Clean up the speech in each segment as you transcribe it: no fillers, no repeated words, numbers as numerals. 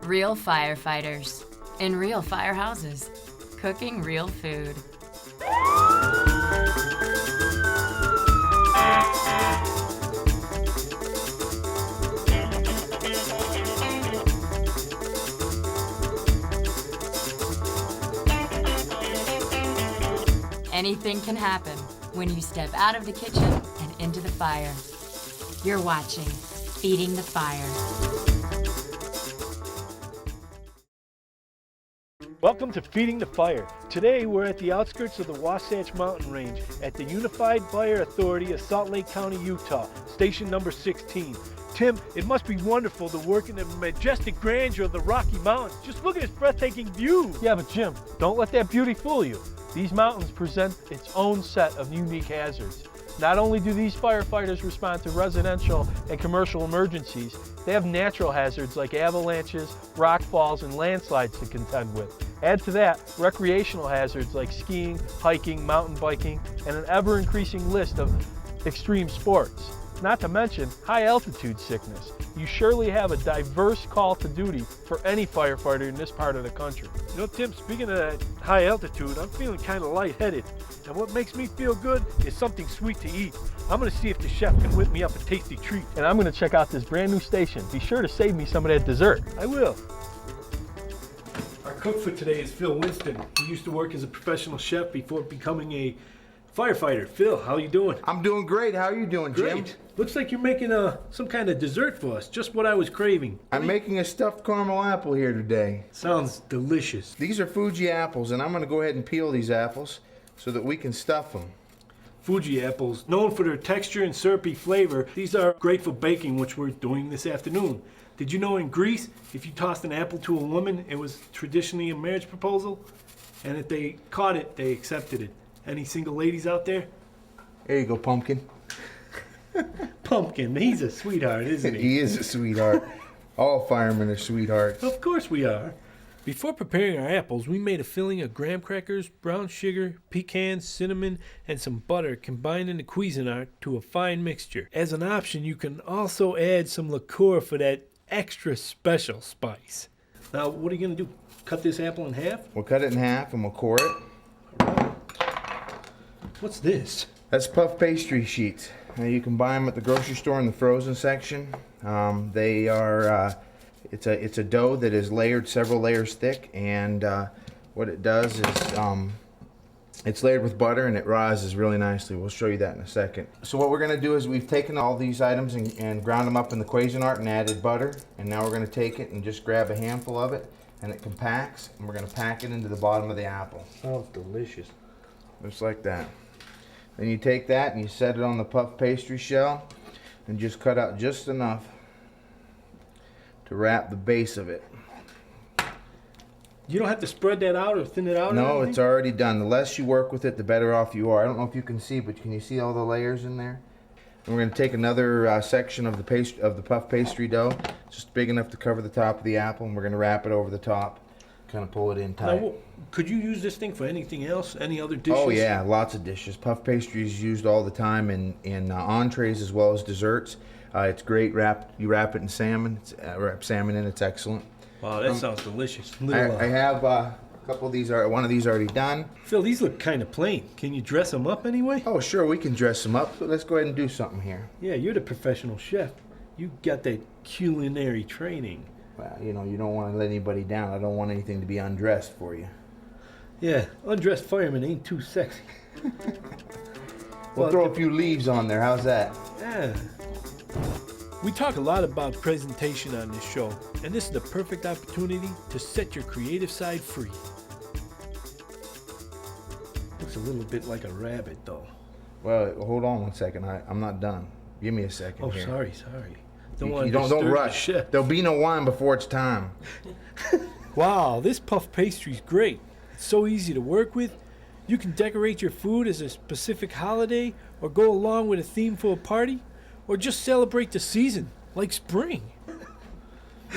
Real firefighters in real firehouses, cooking real food. Anything can happen when you step out of the kitchen and into the fire. You're watching Feeding the Fire. Welcome to Feeding the Fire. Today we're at the outskirts of the Wasatch Mountain Range at the Unified Fire Authority of Salt Lake County, Utah, station number 16. Tim, it must be wonderful to work in the majestic grandeur of the Rocky Mountains. Just look at this breathtaking view. Yeah, but Jim, don't let that beauty fool you. These mountains present its own set of unique hazards. Not only do these firefighters respond to residential and commercial emergencies, they have natural hazards like avalanches, rock falls, and landslides to contend with. Add to that recreational hazards like skiing, hiking, mountain biking, and an ever-increasing list of extreme sports. Not to mention high-altitude sickness. You surely have a diverse call to duty for any firefighter in this part of the country. You know, Tim, speaking of that high altitude, I'm feeling kind of lightheaded. And what makes me feel good is something sweet to eat. I'm going to see if the chef can whip me up a tasty treat. And I'm going to check out this brand new station. Be sure to save me some of that dessert. I will. Our cook for today is Phil Winston. He used to work as a professional chef before becoming a firefighter. Phil, how you doing? I'm doing great. How are you doing, Jim? Great. Looks like you're making some kind of dessert for us. Just what I was craving. I'm making a stuffed caramel apple here today. Sounds delicious. These are Fuji apples, and I'm going to go ahead and peel these apples so that we can stuff them. Fuji apples, known for their texture and syrupy flavor, these are great for baking, which we're doing this afternoon. Did you know in Greece, if you tossed an apple to a woman, it was traditionally a marriage proposal? And if they caught it, they accepted it. Any single ladies out there? There you go, Pumpkin. Pumpkin, he's a sweetheart, isn't he? He is a sweetheart. All firemen are sweethearts. Of course we are. Before preparing our apples, we made a filling of graham crackers, brown sugar, pecans, cinnamon, and some butter combined in the Cuisinart to a fine mixture. As an option, you can also add some liqueur for that extra special spice. Now, what are you going to do? Cut this apple in half? We'll cut it in half and we'll core it. What's this? That's puff pastry sheets. Now you can buy them at the grocery store in the frozen section. They are, it's a dough that is layered several layers thick, and what it does is it's layered with butter and it rises really nicely. We'll show you that in a second. So what we're going to do is we've taken all these items and ground them up in the Cuisinart and added butter, and now we're going to take it and just grab a handful of it, and it compacts, and we're going to pack it into the bottom of the apple. Sounds delicious. Just like that. Then you take that and you set it on the puff pastry shell and just cut out just enough to wrap the base of it. You don't have to spread that out or thin it out? No, it's already done. The less you work with it, the better off you are. I don't know if you can see, but can you see all the layers in there? And we're going to take another section of the puff pastry dough, just big enough to cover the top of the apple, and we're going to wrap it over the top, kind of pull it in tight. Now, could you use this thing for anything else? Any other dishes? Oh yeah, lots of dishes. Puff pastry is used all the time in entrees as well as desserts. It's great. You wrap it in salmon. Wrap salmon in. It's excellent. Wow, that sounds delicious. I have a couple of these. One of these already done. Phil, these look kind of plain. Can you dress them up anyway? Oh sure, we can dress them up. So let's go ahead and do something here. Yeah, you're the professional chef. You got that culinary training. Well, you know, you don't want to let anybody down. I don't want anything to be undressed for you. Yeah, undressed fireman ain't too sexy. We'll throw a few leaves on there. How's that? Yeah. We talk a lot about presentation on this show, and this is the perfect opportunity to set your creative side free. Looks a little bit like a rabbit, though. Well, hold on one second. I'm not done. Give me a second here. Sorry. Don't rush. There'll be no wine before it's time. Wow, this puff pastry's great. It's so easy to work with. You can decorate your food as a specific holiday, or go along with a theme for a party, or just celebrate the season, like spring.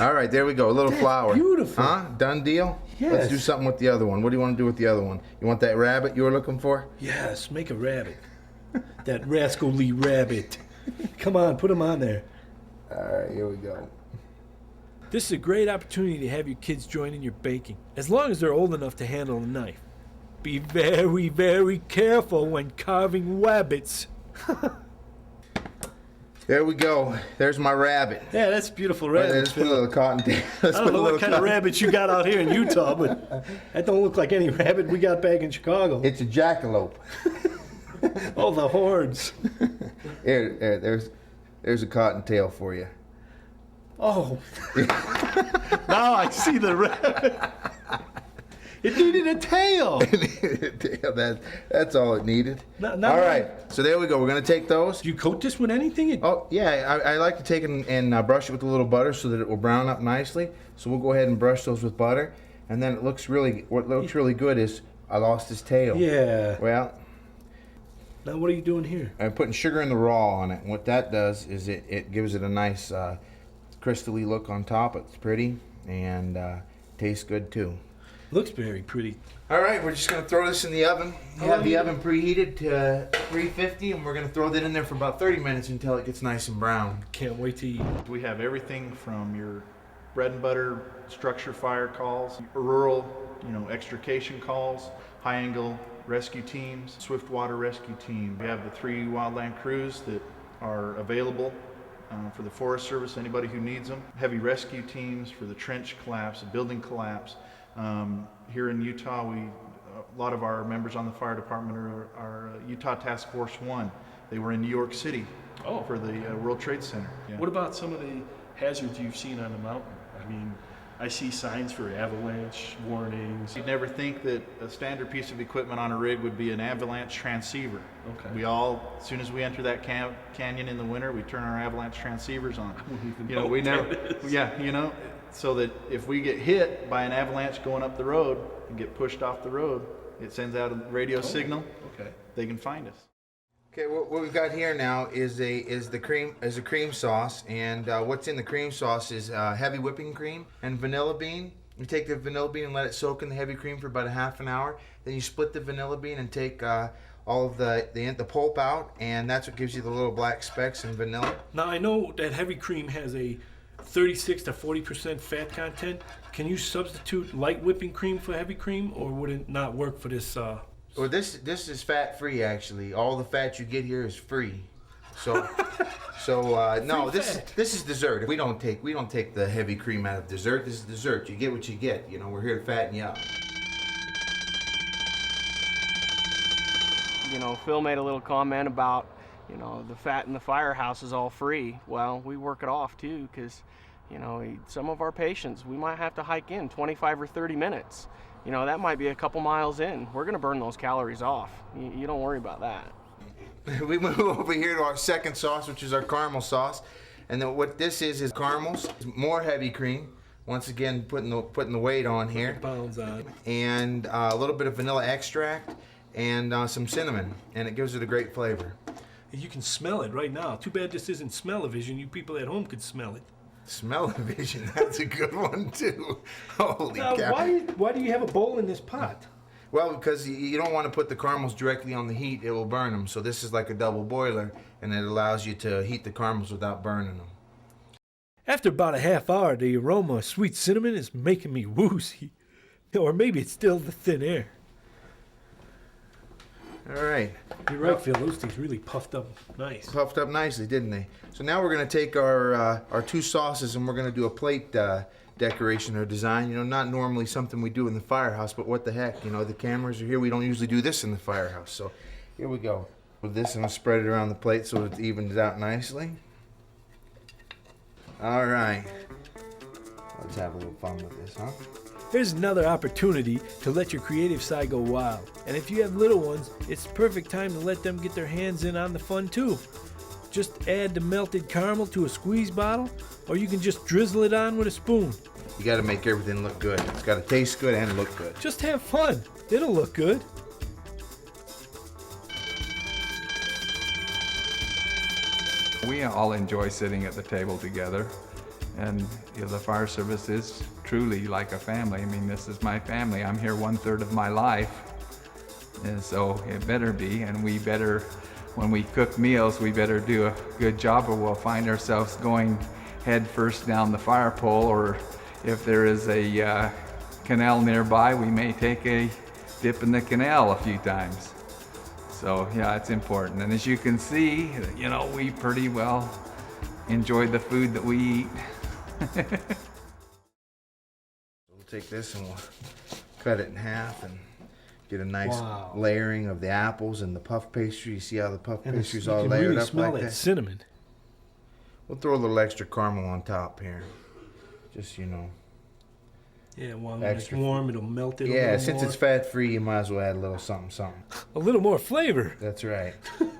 All right, there we go. A little flour. Beautiful. Huh? Done deal? Yes. Let's do something with the other one. What do you want to do with the other one? You want that rabbit you were looking for? Yes, make a rabbit. That rascally rabbit. Come on, put him on there. All right, here we go. This is a great opportunity to have your kids join in your baking, as long as they're old enough to handle a knife. Be very, very careful when carving rabbits. There we go. There's my rabbit. Yeah, that's a beautiful Let's rabbit. put a little cottontail. I don't know what kind of rabbits you got out here in Utah, but that don't look like any rabbit we got back in Chicago. It's a jackalope. Oh, the horns. There's a cottontail for you. Oh. Now I see the rabbit. It needed a tail. That's all it needed. Not all right. right, so there we go. We're gonna take those. Do you coat this with anything? Oh yeah, I like to take it and brush it with a little butter so that it will brown up nicely. So we'll go ahead and brush those with butter, and then what looks really good is I lost his tail. Yeah. Well, Now what are you doing here? I'm putting sugar in the raw on it. And what that does is it gives it a nice crystally look on top. It's pretty and tastes good too. Looks very pretty. All right, we're just gonna throw this in the oven. We have the oven preheated to 350, and we're gonna throw that in there for about 30 minutes until it gets nice and brown. Can't wait to eat. We have everything from your bread and butter structure fire calls, rural, extrication calls, high angle rescue teams, swift water rescue team. We have the 3 wildland crews that are available for the Forest Service, anybody who needs them. Heavy rescue teams for the trench collapse, the building collapse. Here in Utah, a lot of our members on the fire department are Utah Task Force 1. They were in New York City for the World Trade Center. Yeah. What about some of the hazards you've seen on the mountain? I mean, I see signs for avalanche warnings. You'd never think that a standard piece of equipment on a rig would be an avalanche transceiver. Okay. We all, as soon as we enter that canyon in the winter, we turn our avalanche transceivers on. We never, so that if we get hit by an avalanche going up the road and get pushed off the road, it sends out a radio signal. Okay. They can find us. Okay, what we've got here now is a cream sauce, and what's in the cream sauce is heavy whipping cream and vanilla bean. You take the vanilla bean and let it soak in the heavy cream for about a half an hour. Then you split the vanilla bean and take all of the pulp out, and that's what gives you the little black specks in vanilla. Now, I know that heavy cream has a 36 to 40% fat content. Can you substitute light whipping cream for heavy cream, or would it not work for this? Well, this is fat free actually. All the fat you get here is free. So no, this is dessert. We don't take the heavy cream out of dessert. This is dessert. You get what you get. We're here to fatten you up. Phil made a little comment about, the fat in the firehouse is all free. Well, we work it off too, because, some of our patients, we might have to hike in 25 or 30 minutes. That might be a couple miles in. We're gonna burn those calories off. You don't worry about that. We move over here to our second sauce, which is our caramel sauce. And then what this is caramels, more heavy cream. Once again, putting the weight on here. Pounds on. And a little bit of vanilla extract and some cinnamon, and it gives it a great flavor. You can smell it right now. Too bad this isn't smell-o-vision. You people at home could smell it. Smell-o-vision, that's a good one too. Holy Now, cow. why do you have a bowl in this pot? Well, because you don't want to put the caramels directly on the heat, it will burn them. So this is like a double boiler, and it allows you to heat the caramels without burning them. After about a half hour, the aroma of sweet cinnamon is making me woozy. Or maybe it's still the thin air. All right. You're right, Phil. Those things really puffed up nice. Puffed up nicely, didn't they? So now we're going to take our 2 sauces and we're going to do a plate decoration or design. Not normally something we do in the firehouse, but what the heck? The cameras are here. We don't usually do this in the firehouse. So here we go. With this, I'm going to spread it around the plate so it evens out nicely. All right. Let's have a little fun with this, huh? Here's another opportunity to let your creative side go wild. And if you have little ones, it's the perfect time to let them get their hands in on the fun too. Just add the melted caramel to a squeeze bottle, or you can just drizzle it on with a spoon. You got to make everything look good. It's got to taste good and look good. Just have fun. It'll look good. We all enjoy sitting at the table together, and the fire service is truly like a family. I mean, this is my family. I'm here 1/3 of my life, and so it better be, and we better, when we cook meals, we better do a good job or we'll find ourselves going head first down the fire pole, or if there is a canal nearby, we may take a dip in the canal a few times. So yeah, it's important. And as you can see, you know, we pretty well enjoy the food that we eat. We'll take this and we'll cut it in half and get a nice Wow. layering of the apples and the puff pastry. You see how the puff And pastry's you all can layered really up smell like it. that? Cinnamon. We'll throw a little extra caramel on top here. Just, you know. Yeah, well, when Extra. it's warm, it'll melt it a Yeah, little since more. it's fat-free, you might as well add a little something, something. A little more flavor. That's right. Look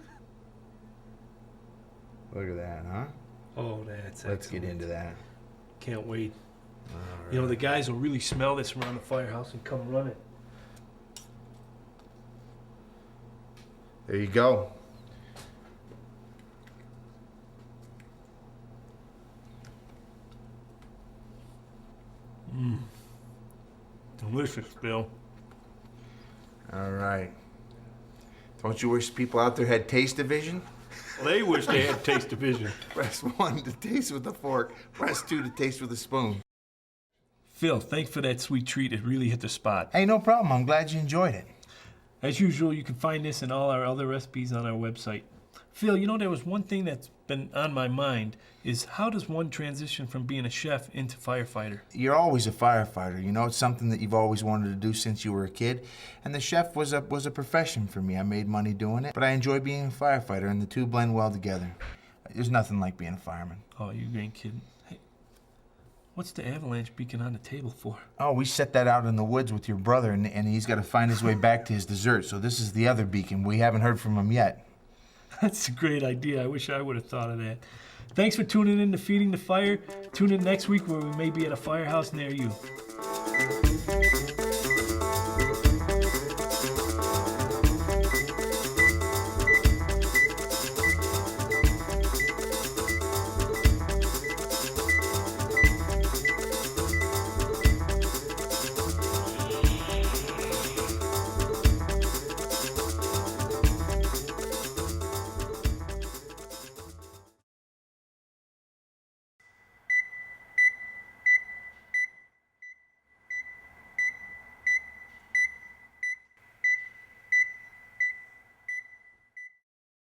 at that, huh? Oh, that's Let's get excellent. into that. Can't wait. All You know, right. the guys will really smell this from around the firehouse and come running. There you go. Delicious, Bill. All right. Don't you wish people out there had taste division? They wish they had taste division. Press 1 to taste with a fork. Press 2 to taste with a spoon. Phil, thanks for that sweet treat. It really hit the spot. Hey, no problem. I'm glad you enjoyed it. As usual, you can find this and all our other recipes on our website. Phil, you know, there was one thing that's been on my mind is how does one transition from being a chef into firefighter? You're always a firefighter. You know, it's something that you've always wanted to do since you were a kid. And the chef was a profession for me. I made money doing it, but I enjoy being a firefighter, and the two blend well together. There's nothing like being a fireman. Oh, you ain't kidding. Hey, what's the avalanche beacon on the table for? Oh, we set that out in the woods with your brother, and he's got to find his way back to his dessert. So this is the other beacon. We haven't heard from him yet. That's a great idea. I wish I would have thought of that. Thanks for tuning in to Feeding the Fire. Tune in next week where we may be at a firehouse near you.